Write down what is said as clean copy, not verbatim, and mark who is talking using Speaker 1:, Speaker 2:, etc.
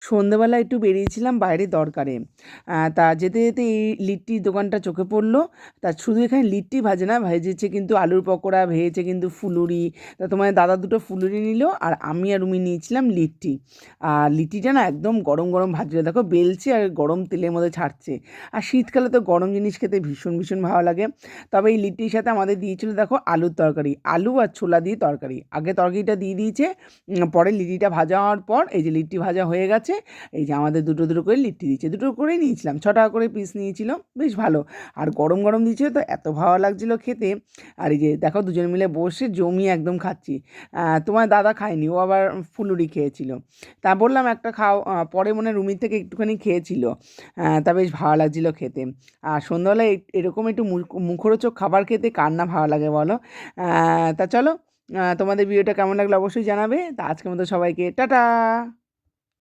Speaker 1: সন্ধেবেলা একটু বেরিয়েছিলাম বাইরে দরকারে। তা যেতে যেতে এই লিট্টির দোকানটা চোখে পড়লো। তা শুধু এখানে লিট্টি ভাজে না, ভেজেছে কিন্তু আলুর পকোড়া, ভেজেছে কিন্তু ফুলুরি। তা তোমার দাদা দুটো ফুলুরি নিল, আর আমি আর রুমি নিয়েছিলাম লিট্টি। আর লিট্টিটা না একদম গরম গরম ভাজছিল, দেখো বেলছে আর গরম তেলের মধ্যে ছাড়ছে। আর শীতকালে তো গরম জিনিস খেতে ভীষণ ভীষণ ভালো লাগে। তবে এই লিট্টির সাথে আমাদের দিয়েছিল দেখো আলুর তরকারি, আলু আর ছোলা দিয়ে তরকারি। আগে তরকারিটা দিয়ে দিয়েছে, পরে লিট্টিটা ভাজা হওয়ার পর এই যে লিট্টি ভাজা হয়ে গেছে, এই যে আমাদের দুটো দুটো করে লিট্টি দিচ্ছে, দুটো করেই নিয়েছিলাম, 6 টাকা করে পিস নিয়েছিল, বেশ ভালো। আর গরম গরম দিচ্ছিল তো এত ভালো লাগছিলো খেতে। আর এই যে দেখো দুজন মিলে বসে জমিয়ে একদম খাচ্ছি। তোমার দাদা খায়নি, ও আবার ফুলুরি খেয়েছিল। তা বললাম একটা খাও, পরে মনে হয় রুমির থেকে একটুখানি খেয়েছিল। তা বেশ ভালো লাগছিলো খেতে। আর সন্ধ্যাবেলায় এরকম একটু মুখরোচক খাবার খেতে কার না ভালো লাগে বলো। তা চলো, তোমাদের ভিডিওটা কেমন লাগলো অবশ্যই জানাবে। তা আজকের মতো সবাইকে টাটা।